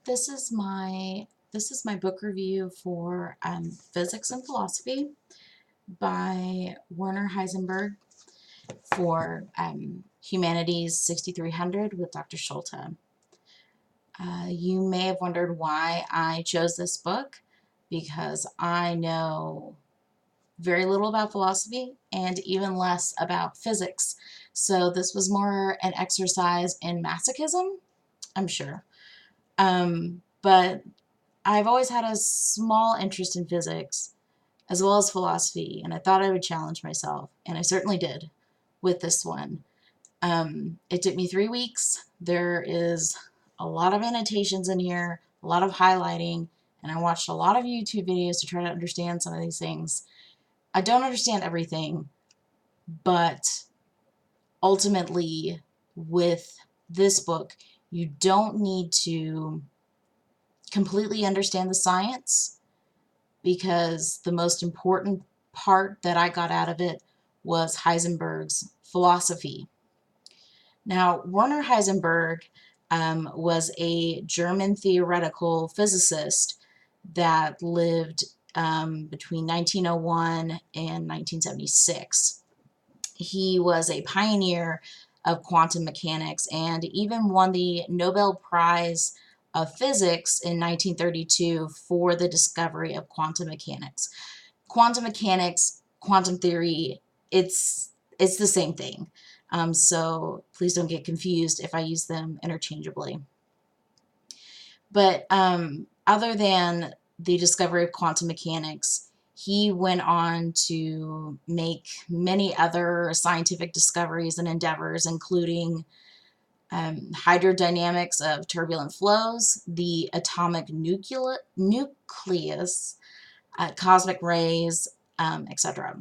This is my book review for Physics and Philosophy by Werner Heisenberg for Humanities 6300 with Dr. Schulte. You may have wondered why I chose this book, because I know very little about philosophy and even less about physics. So this was more an exercise in masochism, I'm sure. But I've always had a small interest in physics as well as philosophy, and I thought I would challenge myself, and I certainly did with this one. It took me 3 weeks. There is a lot of annotations in here, a lot of highlighting, and I watched a lot of YouTube videos to try to understand some of these things. I don't understand everything, but ultimately, with this book, you don't need to completely understand the science, because the most important part that I got out of it was Heisenberg's philosophy. Now, Werner Heisenberg was a German theoretical physicist that lived between 1901 and 1976. He was a pioneer of quantum mechanics and even won the Nobel Prize of Physics in 1932 for the discovery of quantum mechanics. Quantum mechanics, quantum theory, it's the same thing. So please don't get confused if I use them interchangeably. But other than the discovery of quantum mechanics, he went on to make many other scientific discoveries and endeavors, including hydrodynamics of turbulent flows, the atomic nucleus, cosmic rays, etc.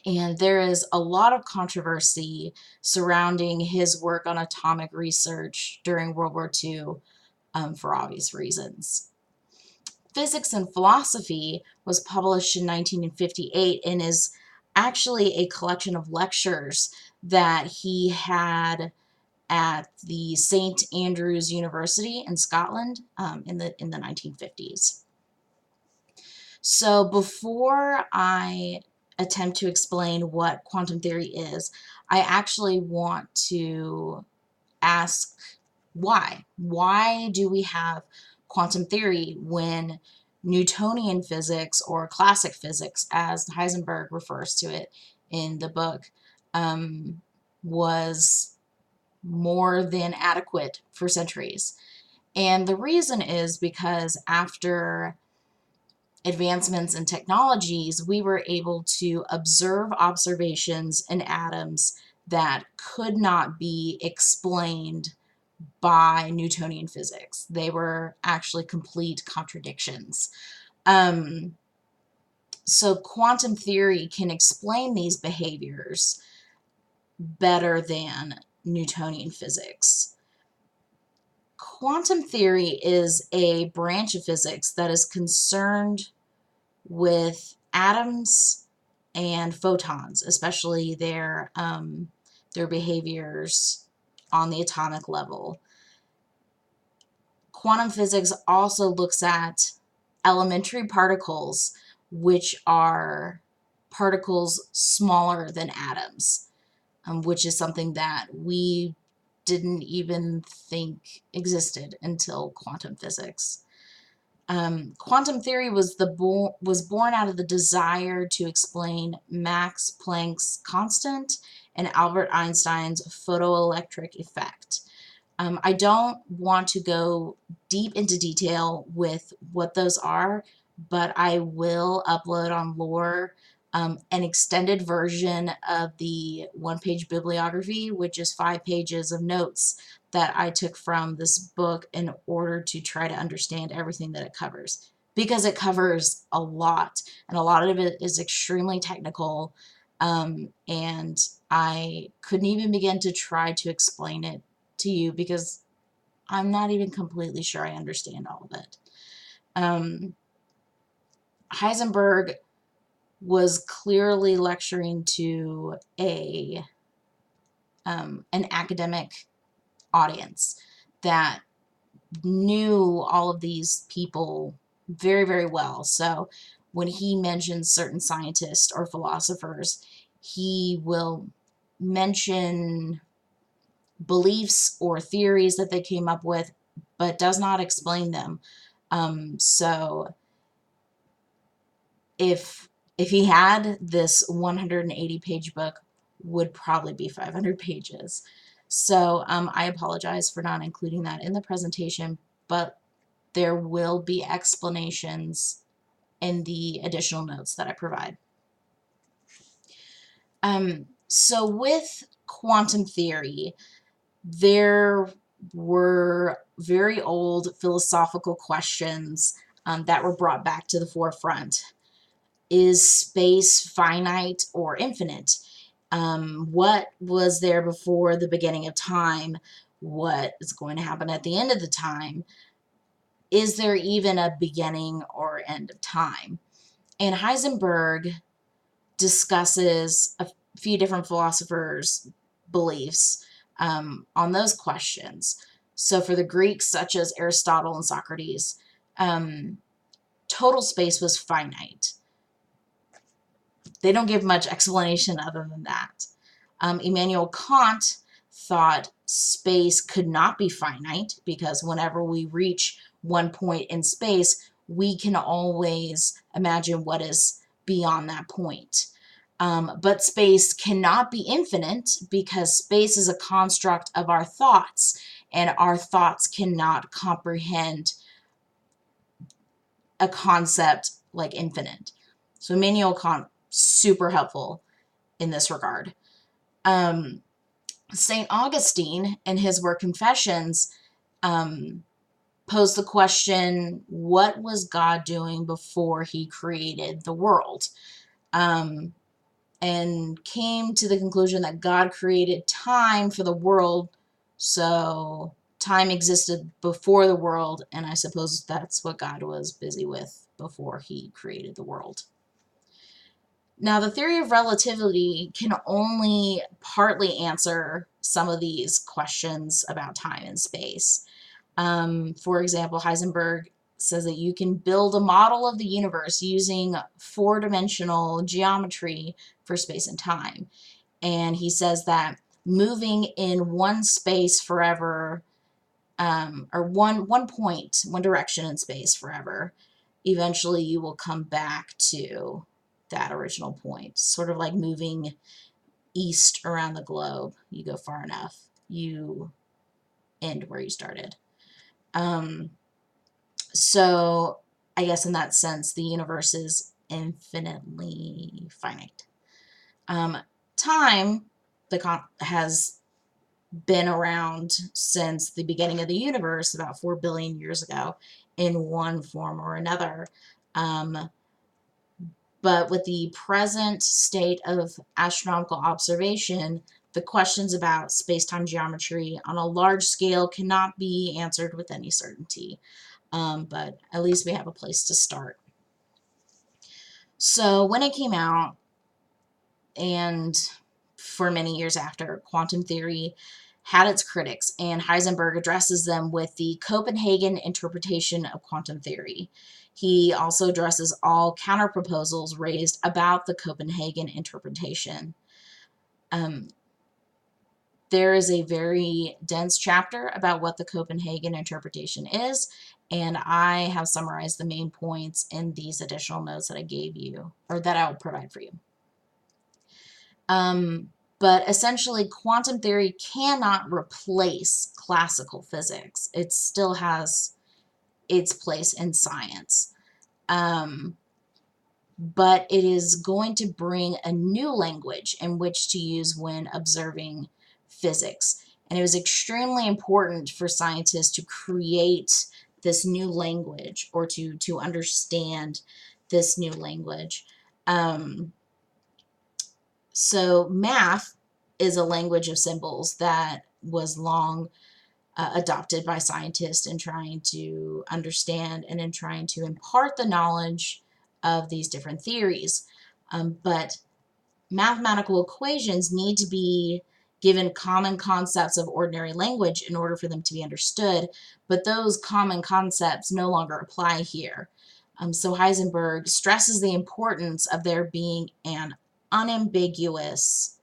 And there is a lot of controversy surrounding his work on atomic research during World War II, for obvious reasons. Physics and Philosophy was published in 1958 and is actually a collection of lectures that he had at the St. Andrews University in Scotland in the 1950s. So before I attempt to explain what quantum theory is, I actually want to ask why. Why do we have quantum theory when Newtonian physics, or classic physics as Heisenberg refers to it in the book, was more than adequate for centuries? And the reason is because after advancements in technologies, we were able to observe observations in atoms that could not be explained by Newtonian physics. They were actually complete contradictions. So quantum theory can explain these behaviors better than Newtonian physics. Quantum theory is a branch of physics that is concerned with atoms and photons, especially their behaviors on the atomic level. Quantum physics also looks at elementary particles, which are particles smaller than atoms, which is something that we didn't even think existed until quantum physics. Quantum theory was born out of the desire to explain Max Planck's constant and Albert Einstein's photoelectric effect. I don't want to go deep into detail with what those are, but I will upload on Lore an extended version of the one-page bibliography, which is 5 pages of notes that I took from this book in order to try to understand everything that it covers, because it covers a lot, and a lot of it is extremely technical, and I couldn't even begin to try to explain it to you because I'm not even completely sure I understand all of it. Heisenberg was clearly lecturing to an academic audience that knew all of these people very, very well. So when he mentions certain scientists or philosophers, he will mention beliefs or theories that they came up with, but does not explain them. So if he had this 180-page book, would probably be 500 pages. So I apologize for not including that in the presentation, but there will be explanations in the additional notes that I provide. So with quantum theory, there were very old philosophical questions that were brought back to the forefront. Is space finite or infinite? What was there before the beginning of time? What is going to happen at the end of the time? Is there even a beginning or end of time? And Heisenberg discusses a few different philosophers' beliefs on those questions. So for the Greeks, such as Aristotle and Socrates, total space was finite. They don't give much explanation other than that. Immanuel Kant thought space could not be finite because whenever we reach one point in space, we can always imagine what is beyond that point. But space cannot be infinite because space is a construct of our thoughts, and our thoughts cannot comprehend a concept like infinite. So Immanuel Kant, super helpful in this regard. St. Augustine, in his work Confessions, posed the question, what was God doing before he created the world? And came to the conclusion that God created time for the world, so time existed before the world, and I suppose that's what God was busy with before he created the world. Now, the theory of relativity can only partly answer some of these questions about time and space. For example, Heisenberg says that you can build a model of the universe using four-dimensional geometry for space and time. And he says that moving in one space forever, or one point, one direction in space forever, eventually you will come back to that original point. Sort of like moving east around the globe. You go far enough, you end where you started. So I guess in that sense, the universe is infinitely finite. Time has been around since the beginning of the universe, about 4 billion years ago, in one form or another. But with the present state of astronomical observation, the questions about space-time geometry on a large scale cannot be answered with any certainty. But at least we have a place to start. So when it came out, and for many years after, quantum theory had its critics, and Heisenberg addresses them with the Copenhagen interpretation of quantum theory. He also addresses all counterproposals raised about the Copenhagen interpretation. There is a very dense chapter about what the Copenhagen interpretation is, and I have summarized the main points in these additional notes that I gave you, or that I will provide for you. But essentially, quantum theory cannot replace classical physics. It still has its place in science. But it is going to bring a new language in which to use when observing physics. And it was extremely important for scientists to create this new language, or to understand this new language. So math is a language of symbols that was long adopted by scientists in trying to understand and in trying to impart the knowledge of these different theories. But mathematical equations need to be given common concepts of ordinary language in order for them to be understood, but those common concepts no longer apply here. So Heisenberg stresses the importance of there being an unambiguous,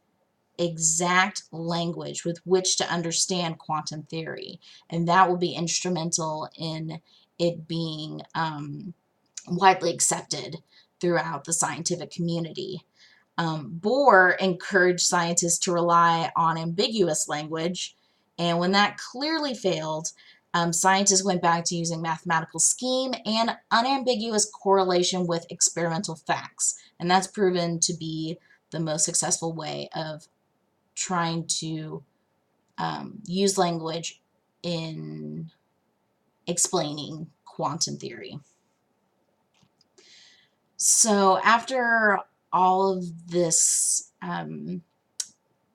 exact language with which to understand quantum theory, and that will be instrumental in it being widely accepted throughout the scientific community. Bohr encouraged scientists to rely on ambiguous language, and when that clearly failed, scientists went back to using mathematical scheme and unambiguous correlation with experimental facts, and that's proven to be the most successful way of trying to use language in explaining quantum theory. So after all of this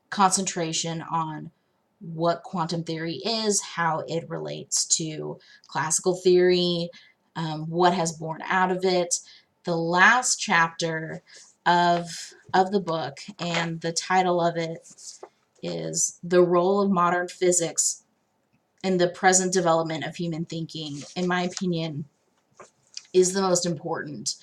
concentration on what quantum theory is, how it relates to classical theory, what has born out of it, the last chapter of the book, and the title of it is The Role of Modern Physics in the Present Development of Human Thinking, in my opinion, is the most important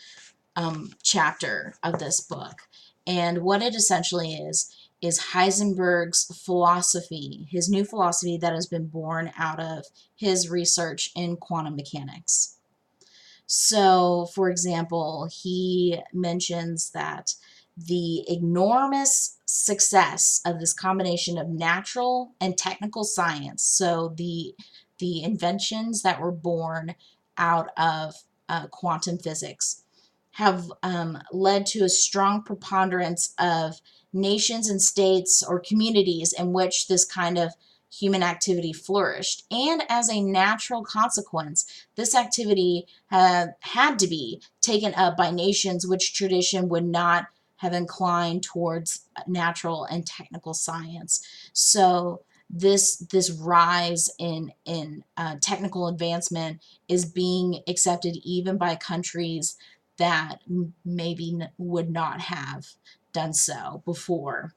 chapter of this book. And what it essentially is Heisenberg's philosophy, his new philosophy that has been born out of his research in quantum mechanics. So, for example, he mentions that the enormous success of this combination of natural and technical science, so the inventions that were born out of quantum physics, have led to a strong preponderance of nations and states or communities in which this kind of human activity flourished. And as a natural consequence, this activity had to be taken up by nations which tradition would not have inclined towards natural and technical science. So this rise in technical advancement is being accepted even by countries that maybe would not have done so before.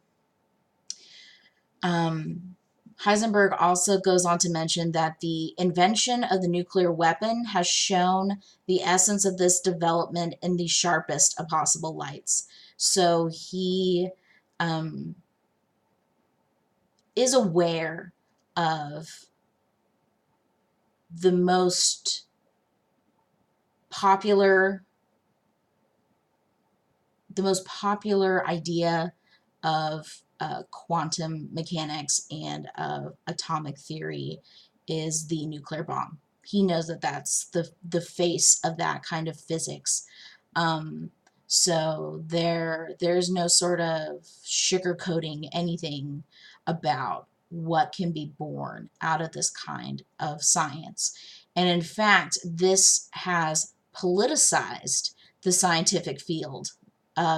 Heisenberg also goes on to mention that the invention of the nuclear weapon has shown the essence of this development in the sharpest of possible lights. So he is aware of the most popular idea of quantum mechanics and of atomic theory is the nuclear bomb. He knows that that's the face of that kind of physics. So there's no sort of sugarcoating anything about what can be born out of this kind of science. And in fact, this has politicized the scientific field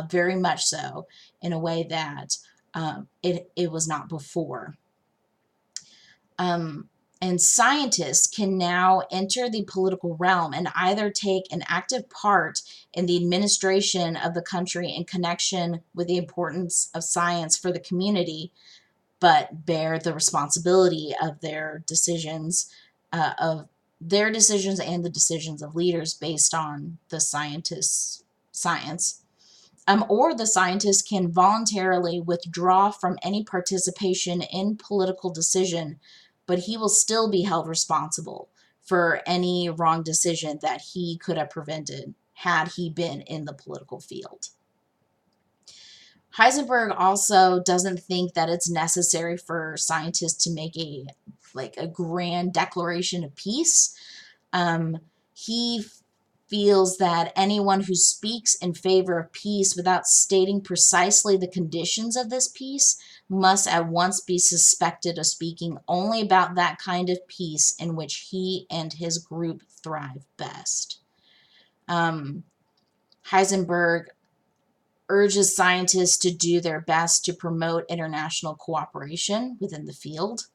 very much so, in a way that it was not before. And scientists can now enter the political realm and either take an active part in the administration of the country in connection with the importance of science for the community, but bear the responsibility of their decisions, and the decisions of leaders based on the science. Or the scientist can voluntarily withdraw from any participation in political decision, but he will still be held responsible for any wrong decision that he could have prevented had he been in the political field. Heisenberg also doesn't think that it's necessary for scientists to make a grand declaration of peace. He feels that anyone who speaks in favor of peace without stating precisely the conditions of this peace must at once be suspected of speaking only about that kind of peace in which he and his group thrive best. Heisenberg urges scientists to do their best to promote international cooperation within the field.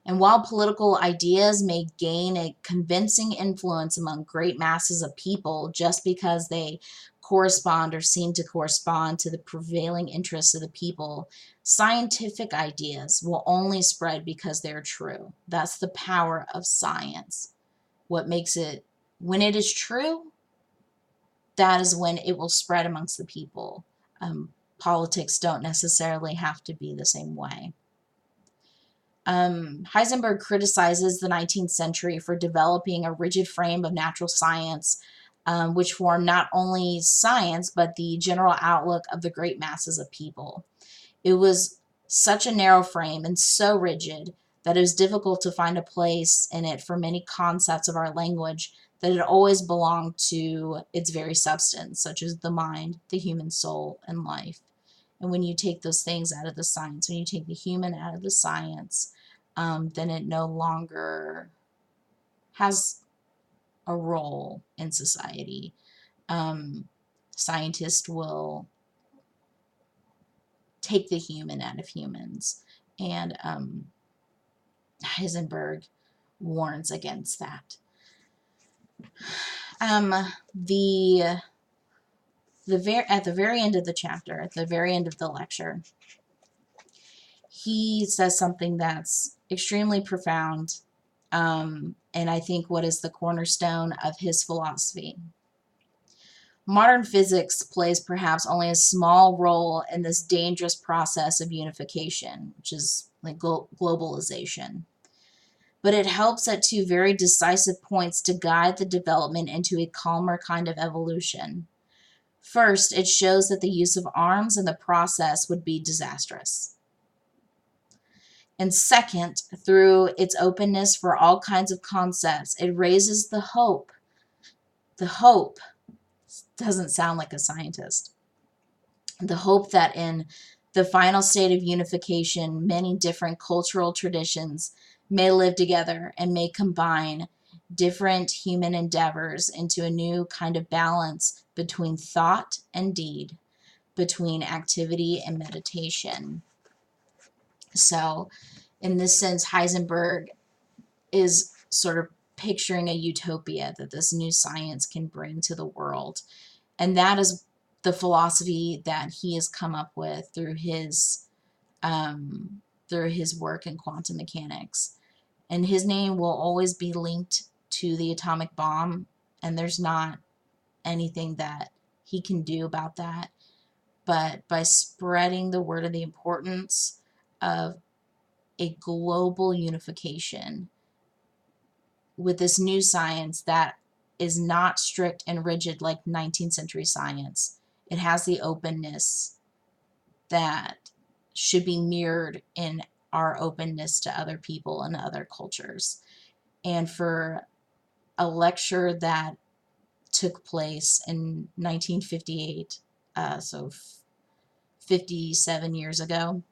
And while political ideas may gain a convincing influence among great masses of people just because they correspond or seem to correspond to the prevailing interests of the people, Scientific ideas will only spread because they're true. That's the power of science. What makes it, when it is true, that is when it will spread amongst the people. Politics don't necessarily have to be the same way. Heisenberg criticizes the 19th century for developing a rigid frame of natural science, which formed not only science, but the general outlook of the great masses of people. It was such a narrow frame and so rigid that it was difficult to find a place in it for many concepts of our language that had always belonged to its very substance, such as the mind, the human soul, and life. And when you take those things out of the science, when you take the human out of the science, then it no longer has a role in society. Scientists will take the human out of humans, and Heisenberg warns against that. At the very end of the chapter, at the very end of the lecture, he says something that's extremely profound, and I think what is the cornerstone of his philosophy. Modern physics plays perhaps only a small role in this dangerous process of unification, which is like globalization. But it helps at two very decisive points to guide the development into a calmer kind of evolution. First, it shows that the use of arms in the process would be disastrous. And second, through its openness for all kinds of concepts, it raises the hope. The hope doesn't sound like a scientist. The hope that in the final state of unification, many different cultural traditions may live together and may combine different human endeavors into a new kind of balance between thought and deed, between activity and meditation. So, in this sense, Heisenberg is sort of picturing a utopia that this new science can bring to the world. And that is the philosophy that he has come up with through his work in quantum mechanics. And his name will always be linked to the atomic bomb, and there's not anything that he can do about that. But by spreading the word of the importance of a global unification with this new science that is not strict and rigid like 19th century science, it has the openness that should be mirrored in our openness to other people and other cultures. And for a lecture that took place in 1958, so 57 years ago,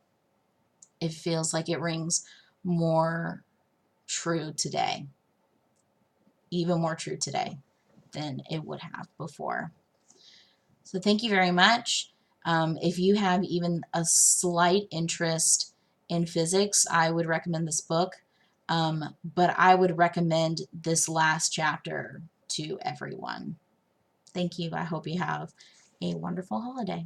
it feels like it rings more true today, even more true today than it would have before. So thank you very much. If you have even a slight interest in physics, I would recommend this book, but I would recommend this last chapter to everyone. Thank you. I hope you have a wonderful holiday.